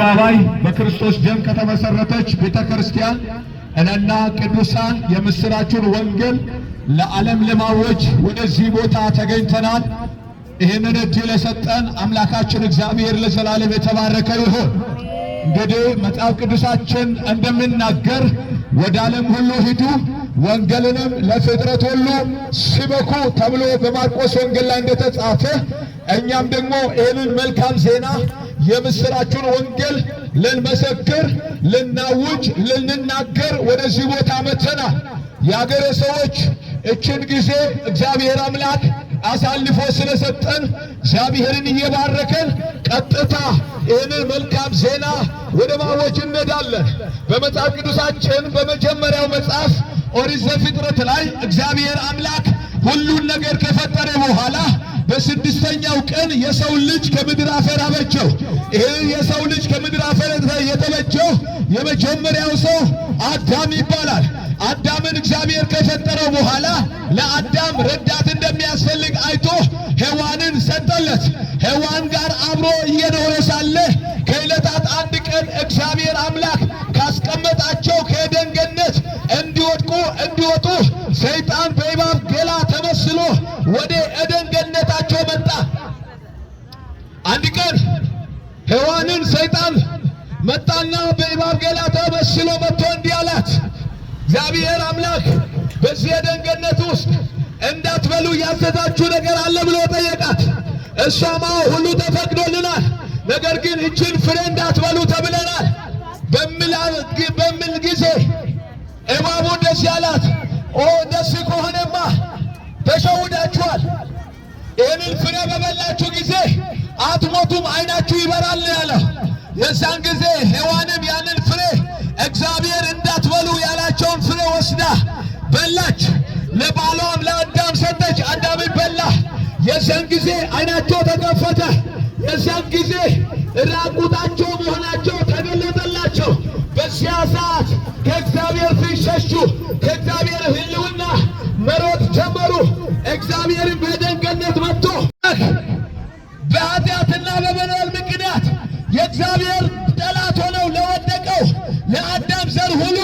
አደባባይ በክርስቶስ ደም ከተመሰረተች ቤተክርስቲያን እነና ቅዱሳን የምስራቹን ወንጌል ለዓለም ለማወጅ ወደዚህ ቦታ ተገኝተናል። ይህንን እድል የሰጠን አምላካችን እግዚአብሔር ለዘላለም የተባረከ ይሁን። እንግዲህ መጽሐፍ ቅዱሳችን እንደሚናገር ወደ ዓለም ሁሉ ሂዱ ወንጌልንም ለፍጥረት ሁሉ ስበኩ ተብሎ በማርቆስ ወንጌል ላይ እንደተጻፈ እኛም ደግሞ ይህንን መልካም ዜና የምስራቹን ወንጌል ልንመሰክር፣ ልናውጅ፣ ልንናገር ወደዚህ ቦታ መጥተናል። የአገሬ ሰዎች እችን ጊዜ እግዚአብሔር አምላክ አሳልፎ ስለሰጠን እግዚአብሔርን እየባረከን ቀጥታ ይህንን መልካም ዜና ወደ ማወጅ እንሄዳለን። በመጽሐፍ ቅዱሳችን በመጀመሪያው መጽሐፍ ኦሪት ዘፍጥረት ላይ እግዚአብሔር አምላክ ሁሉን ነገር ከፈጠረ በኋላ በስድስተኛው ቀን የሰው ልጅ ከምድር አፈር አበጀው። ይህ የሰው ልጅ ከምድር አፈር የተበጀው የመጀመሪያው ሰው አዳም ይባላል። አዳምን እግዚአብሔር ከፈጠረው በኋላ ለአዳም ረዳት እንደሚያስፈልግ አይቶ ሔዋንን ሰጠለት። ሔዋን ጋር አብሮ እየኖረ ሳለ ከዕለታት አንድ ቀን እግዚአብሔር አምላክ ካስቀመጣቸው ከኤደን ገነት እንዲወጡ ሰይጣን በእባብ ገላ ተመስሎ ወደ ኤደን ገነታቸው መጣ። አንድ ቀን ሔዋንን ሰይጣን መጣና በእባብ ገላ ተመስሎ መጥቶ እንዲህ አላት፣ እግዚአብሔር አምላክ በዚህ ኤደን ገነት ውስጥ እንዳትበሉ ያዘዛችሁ ነገር አለ ብሎ ጠየቃት። እሷማ ሁሉ ተፈቅዶልናል፣ ነገር ግን እችን ፍሬ እንዳትበሉ ተብለናል በሚል ጊዜ እባቡ እንደዚህ አላት፣ እንደዚህ ከሆነማ ተሸውዳችኋል። ይህንን ፍሬ በበላችሁ ጊዜ አትሞቱም፣ ዓይናችሁ ይበራል ያለው። የዛን ጊዜ ሔዋንም ያንን ፍሬ እግዚአብሔር እንዳትበሉ ያላቸውን ፍሬ ወስዳ በላች። ለባሏም ለአዳም ሰጠች፣ አዳም በላ። የዛን ጊዜ ዓይናቸው ተከፈተ። የዛን ጊዜ ራቁታቸው መሆናቸው ተገለጠላቸው። በዚያ ሰዓት ከእግዚአብሔር ፊት ሸሹ። ከእግዚአብሔር ሕልውና መሮጥ ጀመሩ። እግዚአብሔርን በኤደን ገነት መጥቶ በኃጢአትና በበደል ምክንያት የእግዚአብሔር ጠላት ሆነው ለወደቀው ለአዳም ዘር ሁሉ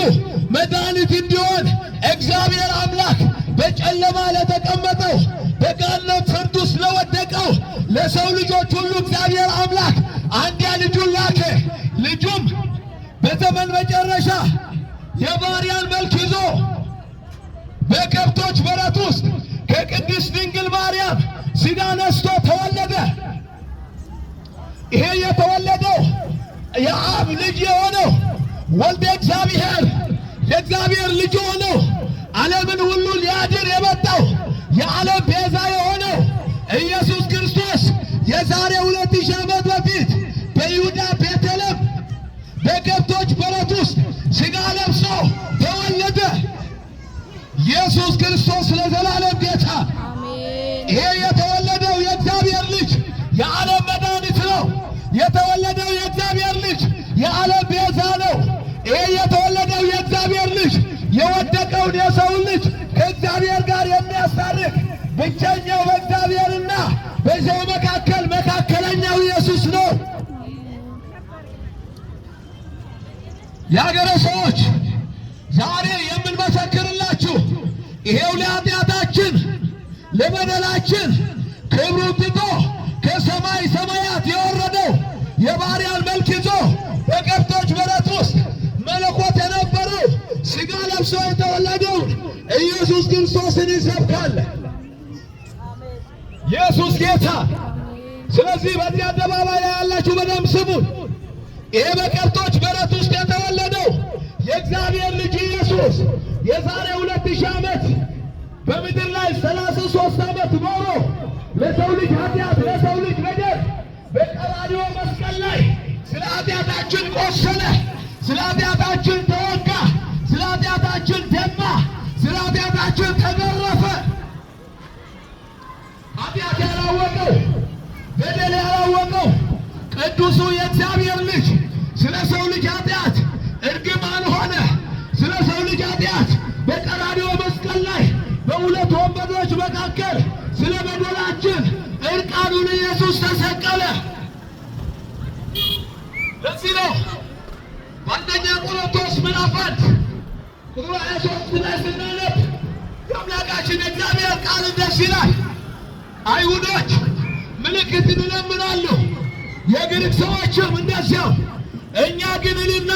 መድኃኒት እንዲሆን እግዚአብሔር አምላክ በጨለማ ለተቀመጠው በገሃነም ፍርድ ውስጥ ለወደቀው ለሰው ልጆች ሁሉ እግዚአብሔር አምላክ አንድያ ልጁን ላከ። ልጁም በዘመን መጨረሻ የባሪያን መልክ ይዞ በከብቶች በረት ውስጥ ከቅድስት ድንግል ማርያም ሥጋ ነስቶ ተወለደ። ይሄ የተወለደው የአብ ልጅ የሆነው ወልደ እግዚአብሔር የእግዚአብሔር ልጅ ሆነው ዓለምን ሁሉ ሊያድን የመጣው የዓለም ቤዛ የሆነው ኢየሱስ ክርስቶስ የዛሬ 2000 ዓመት በፊት በይሁዳ ቤተልሔም በከብቶች በረት ውስጥ ሥጋ ለብሶ ተወለደ። ኢየሱስ ክርስቶስ ለዘላለም ጌታ። ይሄ የተወለደው የእግዚአብሔር ልጅ የዓለም መድኃኒት ነው። የተወለደው የእግዚአብሔር ልጅ የዓለም ቤዛ ነው። ይሄ የተወለደው የእግዚአብሔር ልጅ የወደቀውን የሰው ልጅ ከእግዚአብሔር ጋር የሚያስታርቅ ብቸኛው በእግዚአብሔርና በሰው መካከል መካከለኛው ኢየሱስ ነው። የአገረ ሰዎች ዛሬ የምንመሰክርላችሁ ይሄው ለኃጢአታችን ለበደላችን ክብሩን ትቶ ከሰማይ ሰማያት የወረደው የባሪያን መልክ ይዞ በከብቶች በረት ውስጥ መለኮት የነበረው ሥጋ ለብሶ የተወለደው ኢየሱስ ክርስቶስን እንሰብካለን። ኢየሱስ ጌታ። ስለዚህ በዚህ አደባባይ ላይ ያላችሁ በደንብ ስሙን። ይሄ በከብቶች በረት ውስጥ የተወለደው የእግዚአብሔር ልጅ ኢየሱስ የዛሬ 2000 ዓመት በምድር ላይ 33 ዓመት ኖሮ ለሰው ልጅ ኃጢአት ለሰው ልጅ በደል በቀራንዮ መስቀል ላይ ስለ ኃጢአታችን ቆሰለ፣ ስለ ኃጢአታችን ተወጋ፣ ስለ ኃጢአታችን ደማ፣ ስለ ኃጢአታችን ተገረፈ። ኃጢአት ያላወቀው በደል ያላወቀው ቅዱሱ የእግዚአብሔር ልጅ ስለ ሰው ልጅ ኃጢአት እርግማን ሆነ። ስለ ሰው ልጅ ኃጢአት በቀራንዮ መስቀል ላይ በሁለት ወንበዶች መካከል ስለ በደላችን እርቃኑን ኢየሱስ ተሰቀለ። ለዚህ በአንደኛ ቆሮንቶስ ምዕራፍ 1 ቁጥር 23 ላይ ስናነብ የአምላካችን እግዚአብሔር ቃል ደስ ይላል። አይሁዶች ምልክትን ይለምናሉ፣ የግሪክ ሰዎችም እንደዚያው። እኛ ግን እልና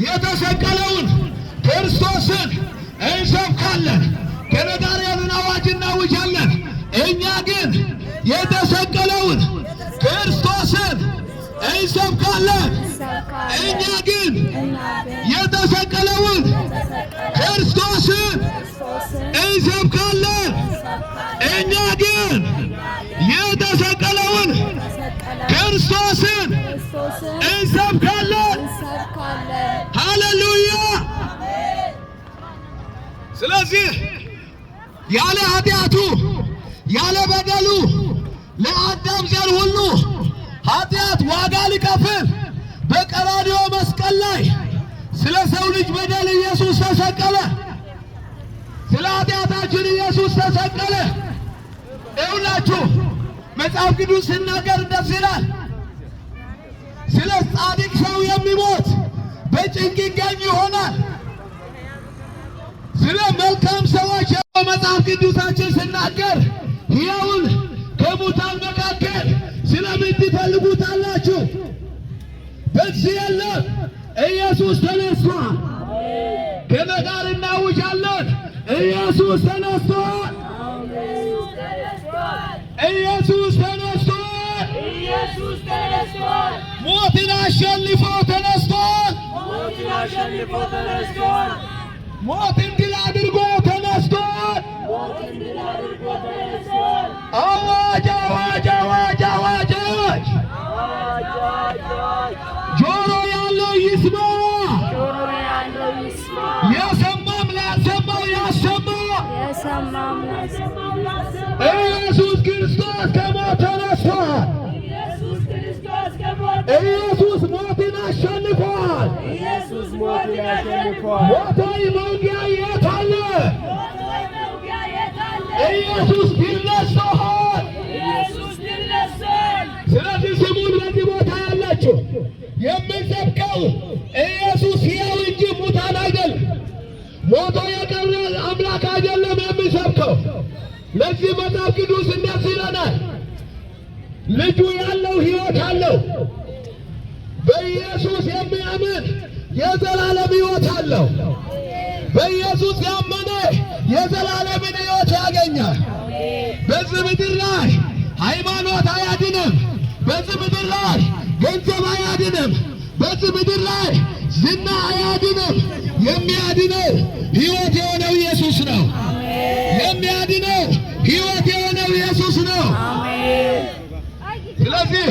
የተሰቀለውን ክርስቶስን እንሰብካለን፣ ከነጋሪያንን አዋጅ እናውጃለን። እኛ ግን የተሰቀለውን ክርስቶስን እንሰብካለን። እኛ ግን የተሰቀለውን ክርስቶስን እንሰብካለን። እኛ ግን የተሰቀለውን ክርስቶስን እንሰብካለን። ሃሌሉያ! ስለዚህ ያለ ኃጢአቱ ያለ በደሉ ለአዳም ዘር ሁሉ ኃጢአት ዋጋ ሊከፍል በቀራንዮ መስቀል ላይ ስለ ሰው ልጅ በደል ኢየሱስ ተሰቀለ። ስለ ኃጢአታችን ኢየሱስ ተሰቀለ። ይሁላችሁ መጽሐፍ ቅዱስ ሲናገር ደስ ይላል። ስለ ጻድቅ ሰው የሚሞት በጭንቅ ይገኝ ይሆናል። ስለ መልካም ሰዎች መጽሐፍ ቅዱሳችን ሲናገር ሕያውን ከሙታን መካከል ስለምን ትፈልጉታላችሁ? በዚህ የለም፣ ኢየሱስ ተነስቷል። ከመቃር እናውጃለን፣ ኢየሱስ ተነስቷል። ኢየሱስ ተነስቷል። ሞትን አሸንፎ ተነስቷል። ሞትን ድል አድርጎ ተነስቷል። አዋጅ አዋጅ አዋጅ አዋጅ! ጆሮ ያለው ይስማ፣ የሰማም ላሰማው ያሰማ። ኢየሱስ ክርስቶስ ከሞት ተነስቷል። ኢየሱስ ሞትን አሸንፏል። ሞታዊ መውጊያ የት አለ? ኢየሱስ ድል ነስቶሃል። ስለዚህ ስሙን በዚህ ቦታ ያላችሁ የምንሰብከው ኢየሱስ ሕያው እንጂ ሙታን አይደለም። ሞቶ የቀረ አምላክ አይደለም የምንሰብከው። ለዚህ መጽሐፍ ቅዱስ እንደዚህ ይለናል፣ ልጁ ያለው ሕይወት አለው። በኢየሱስ የሚያምን የዘላለም ሕይወት አለው። በኢየሱስ ያመነ የዘላለምን ሕይወት ያገኛል። በዚህ ምድር ላይ ሃይማኖት አያድንም። በዚህ ምድር ላይ ገንዘብ አያድንም። በዚህ ምድር ላይ ዝና አያድንም። የሚያድነው ሕይወት የሆነው ኢየሱስ ነው። የሚያድነው ሕይወት የሆነው ኢየሱስ ነው። ስለዚህ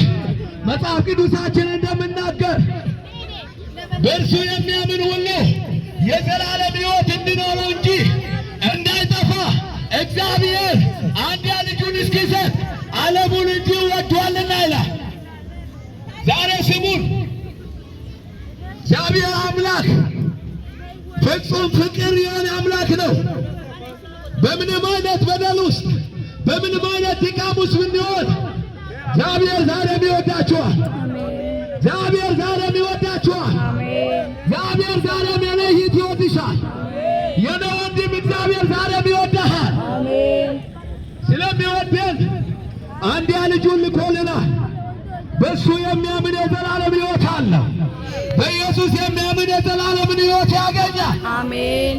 መጽሐፍ ቅዱሳችን እንደምናገር በእርሱ የሚያምን ሁሉ የዘላለም ሕይወት እንዲኖረው እንጂ እንዳይጠፋ እግዚአብሔር አንድያ ልጁን እስኪሰጥ ዓለሙን እንዲሁ ወዷልና ይላል። ዛሬ ስሙን እግዚአብሔር አምላክ ፍጹም ፍቅር የሆነ አምላክ ነው። በምንም አይነት በደል ውስጥ በምንም አይነት ድካም ውስጥ ብንሆን እግዚአብሔር ዛሬም ይወዳችኋል። እግዚአብሔር ዛሬም ይወዳችኋል። እግዚአብሔር ዛሬም የኔ እህት ይወድሻል። የኔ ወንድም እግዚአብሔር ዛሬም ይወድሃል። ስለሚወደን አንድያ ልጁን ልኮልናል። በእሱ የሚያምን የዘላለም ሕይወት አለው። በኢየሱስ የሚያምን የዘላለምን ሕይወት ያገኛል። አሜን።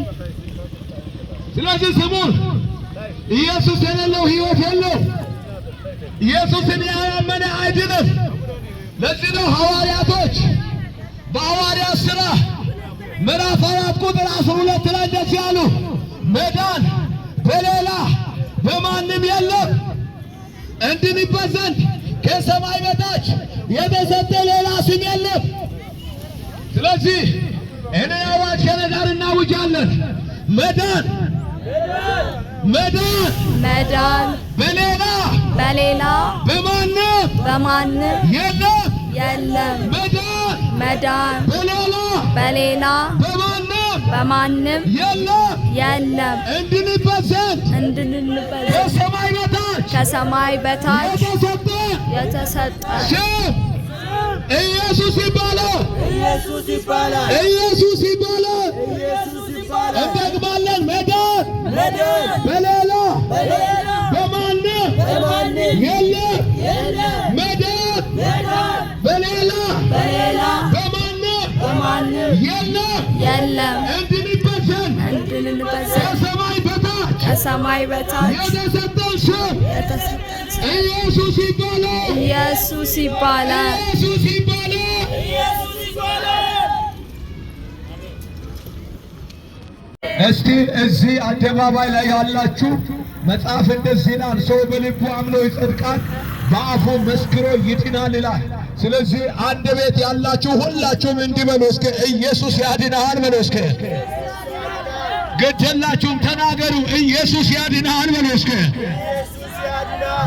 ስለዚህ ስሙን ኢየሱስ የሌለው ሕይወት የለው። ኢየሱስን ያመነ አይድንም። ለዚህ ነው ሐዋርያቶች በሐዋርያት ሥራ ምዕራፍ 4 ቁጥር 12 ላይ እንደዚህ ያሉ፣ መዳን በሌላ በማንም የለም፣ እንድንበት ዘንድ ከሰማይ በታች የተሰጠ ሌላ ስም የለም። ስለዚህ እኔ አዋጅ ከነጋር እናውጃለን፣ መዳን በሌላ በማንም የለም። መዳን በሌላ በማንም የለም። እንድንበት ዘንድ ከሰማይ በታች የተሰጠ ኢየሱስ ይባላል። ኢየሱስ ይባላል። ኢየሱስ ይባላል። እንደግማለን። መዳን በሌላ በማንም የለም። መዳን በሌላ በማንም የለም። እንድንበዘን ከሰማይ በታች የተሰጠን ስም ኢየሱስ ይባላል። ኢየሱስ ይባላል። ኢየሱስ ይባላል። እስቲ እዚህ አደባባይ ላይ ያላችሁ መጽሐፍ እንደዚህ ይላል፣ ሰው በልቡ አምኖ ይጸድቃል፣ በአፉ መስክሮ ይድናል ይላል። ስለዚህ አንድ ቤት ያላችሁ ሁላችሁም እንዲበሉ እስከ ኢየሱስ ያድናል በሉ። እስከ ግድላችሁም ተናገሩ፣ ኢየሱስ ያድናል በሉ። እስከ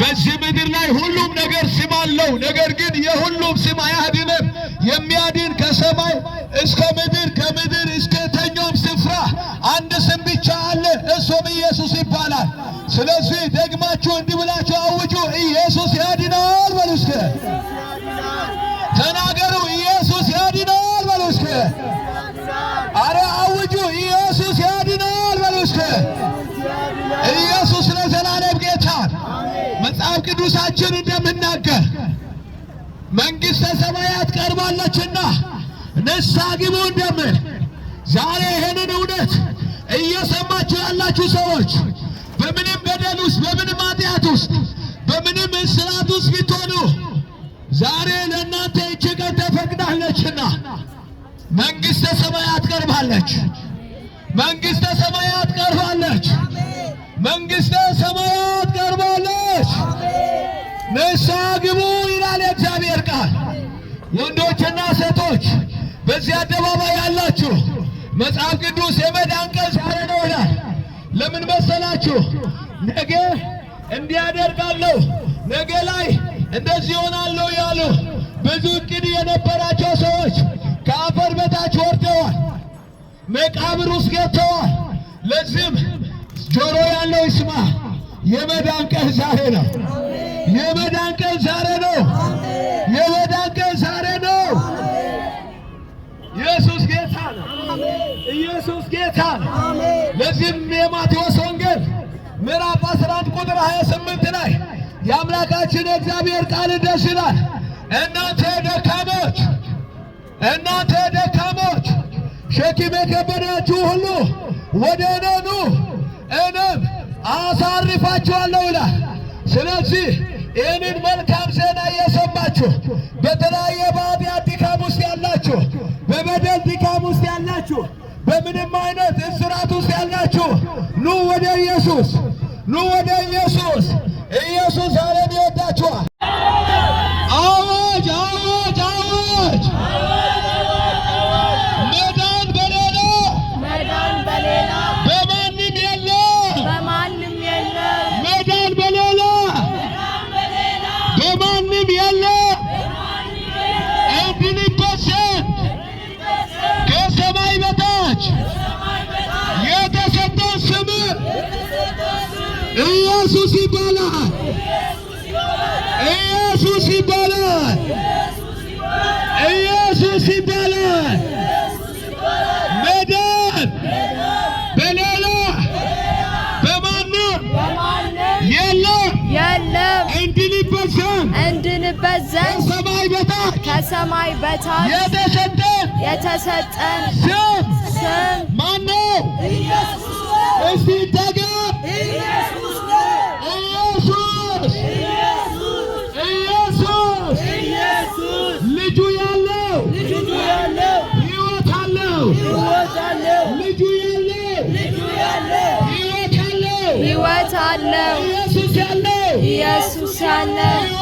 በዚህ ምድር ላይ ሁሉም ነገር ስም አለው፣ ነገር ግን የሁሉም ስም አያድንም። የሚያድን ከሰማይ እስከ ምድር ከምድር እስከ የትኛውም ስፍራ አንድ ስም ብቻ አለ፣ እሱም ኢየሱስ ይባላል። ስለዚህ ደግማችሁ እንዲህ ብላችሁ አውጁ፣ ኢየሱስ ያድናል በሉ። እስከ ተናገሩ፣ ኢየሱስ ያድናል በሉ። እስከ አረ አውጁ፣ ኢየሱስ ያድናል በሉ። እስከ ኢየሱስ ለዘላለም ጌታ። መጽሐፍ ቅዱሳችን እንደምናገር መንግሥተ ሰማያት ቀርባለችና ንስሐ ግቡ እንደምን ዛሬ ይህንን እውነት እየሰማችሁ ያላችሁ ሰዎች በምንም በደል ውስጥ በምንም ኃጢአት ውስጥ በምንም እስራት ውስጥ ብትሆኑ ዛሬ ለእናንተ ይህች ቀን ተፈቅዳለችና መንግሥተ ሰማያት ቀርባለች። መንግሥተ ሰማያት ቀርባለች። መንግሥተ ሰማያት ቀርባለች። ንስሐ ግቡ ይላል የእግዚአብሔር ቃል። ወንዶችና ሴቶች በዚህ አደባባይ ያላችሁ መጽሐፍ ቅዱስ የመዳን ቀን ዛሬ ነው ይላል። ለምን መሰላችሁ? ነገ እንዲያደርጋለሁ ነገ ላይ እንደዚህ ሆናለሁ ያሉ ብዙ እቅድ የነበራቸው ሰዎች ከአፈር በታች ወርደዋል፣ መቃብር ውስጥ ገብተዋል። ለዚህም ጆሮ ያለው ይስማ። የመዳን ቀን ዛሬ ነው። የመዳን ቀን ዛሬ ነው። የመዳን ቀን ዛሬ ነው። ኢየሱስ ጌታ ነው። ኢየሱስ ጌታ ነው። ለዚህም የማቴዎስ ወንጌል ምዕራፍ 11 ቁጥር 28 ላይ የአምላካችን የእግዚአብሔር ቃል ደስ ይላል። እናንተ ደካሞች ሸክም የከበዳችሁ ሁሉ ወደ እኔ ኑ እኔም አሳርፋችኋለሁ ይላል። ስለዚህ ይህንን መልካም ዜና እየሰማችሁ በተለያየ በኃጢአት ድካም ውስጥ ያላችሁ፣ በበደል ድካም ውስጥ ያላችሁ፣ በምንም አይነት እስራት ውስጥ ያላችሁ ኑ ወደ ኢየሱስ፣ ኑ ወደ ኢየሱስ። ኢየሱስ ዛሬም ይወዳችኋል። አዋጅ አዋጅ አዋጅ! መዳን በሌላ በማንም የለም። መዳን በሌላ በማንም የለም። እንድንበት ዘንድ ከሰማይ በታች የተሰጠን ስም ኢየሱስ ይባላል። ኢየሱስ ይባላል። ኢየሱስ ይባላል። መዳን በሌላ በማንም የለም። እንድንበት ዘንድ ከሰማይ በታች የተሰጠን ስም ማነው? እስቲ ተገብ ኢየሱስ ልጁ ያለው ሕይወት አለው። ልጁ ያለው ሕይወት አለው። ኢየሱስ ያለው